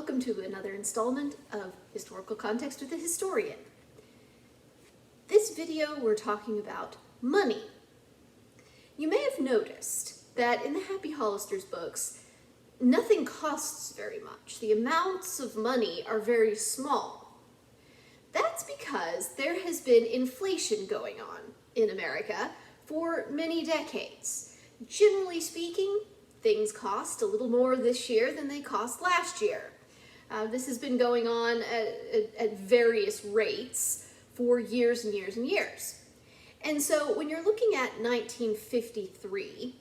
welcome to another installment of Historical Context with a Historian. This video we're talking about money. You may have noticed that in the Happy Hollisters books, nothing costs very much. The amounts of money are very small. That's because there has been inflation going on in America for many decades. Generally speaking, things cost a little more this year than they cost last year. This has been going on at various rates for years and years and years. And so when you're looking at 1953,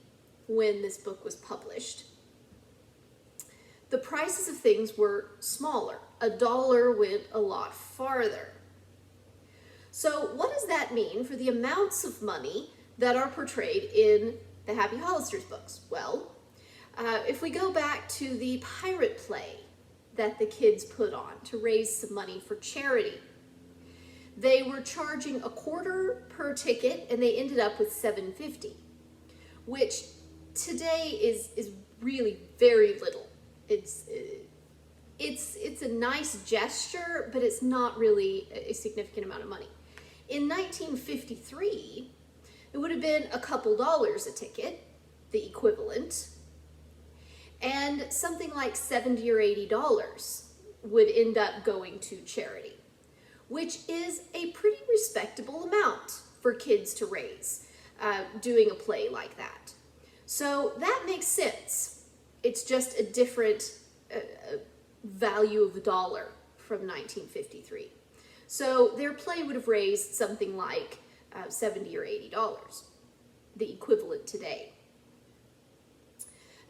when this book was published, the prices of things were smaller. A dollar went a lot farther. So what does that mean for the amounts of money that are portrayed in the Happy Hollisters books? Well, if we go back to the pirate play that the kids put on to raise some money for charity, they were charging $0.25 per ticket and they ended up with $7.50, which today is really very little. It's a nice gesture, but it's not really a significant amount of money. In 1953, it would have been a couple dollars a ticket, the equivalent, and something like $70 or $80 would end up going to charity, which is a pretty respectable amount for kids to raise doing a play like that. So that makes sense. It's just a different value of the dollar from 1953. So their play would have raised something like $70 or $80, the equivalent today.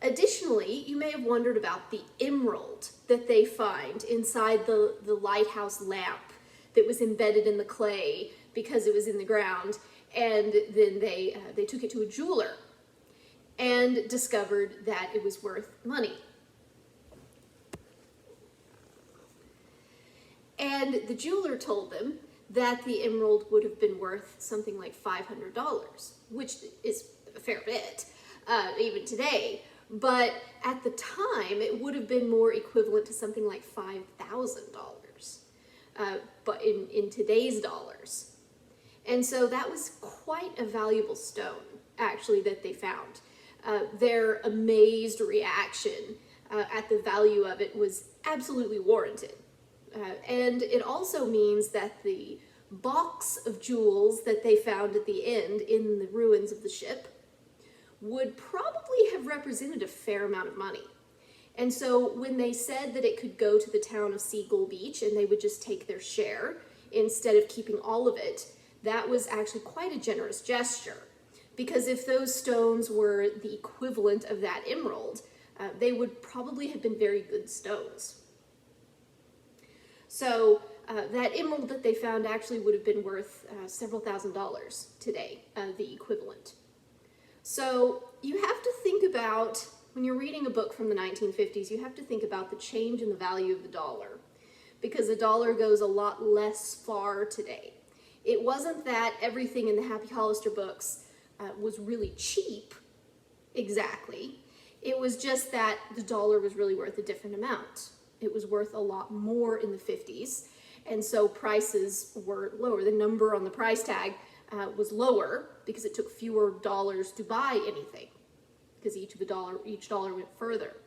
Additionally, you may have wondered about the emerald that they find inside the lighthouse lamp that was embedded in the clay because it was in the ground, and then they took it to a jeweler and discovered that it was worth money. And the jeweler told them that the emerald would have been worth something like $500, which is a fair bit, even today. But at the time, it would have been more equivalent to something like $5,000, but in today's dollars. And so that was quite a valuable stone, actually, that they found. Their amazed reaction at the value of it was absolutely warranted. And it also means that the box of jewels that they found at the end in the ruins of the ship would probably have represented a fair amount of money. And so when they said that it could go to the town of Seagull Beach and they would just take their share instead of keeping all of it, that was actually quite a generous gesture. Because if those stones were the equivalent of that emerald, they would probably have been very good stones. So that emerald that they found actually would have been worth several $1,000s today, the equivalent. So you have to think about, when you're reading a book from the 1950s, you have to think about the change in the value of the dollar, because the dollar goes a lot less far today. It wasn't that everything in the Happy Hollister books was really cheap, exactly. It was just that the dollar was really worth a different amount. It was worth a lot more in the 50s, and so prices were lower. The number on the price tag was lower because it took fewer dollars to buy anything, because each dollar went further.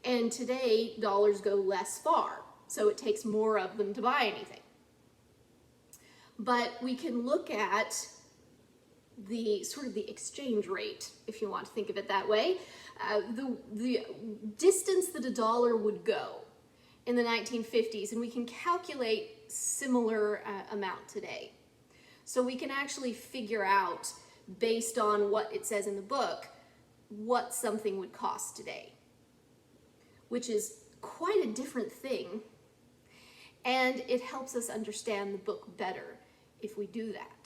And today, dollars go less far, so it takes more of them to buy anything. But we can look at the sort of the exchange rate, if you want to think of it that way, the distance that a dollar would go in the 1950s, and we can calculate similar amount today. So we can actually figure out, based on what it says in the book, what something would cost today, which is quite a different thing, and it helps us understand the book better if we do that.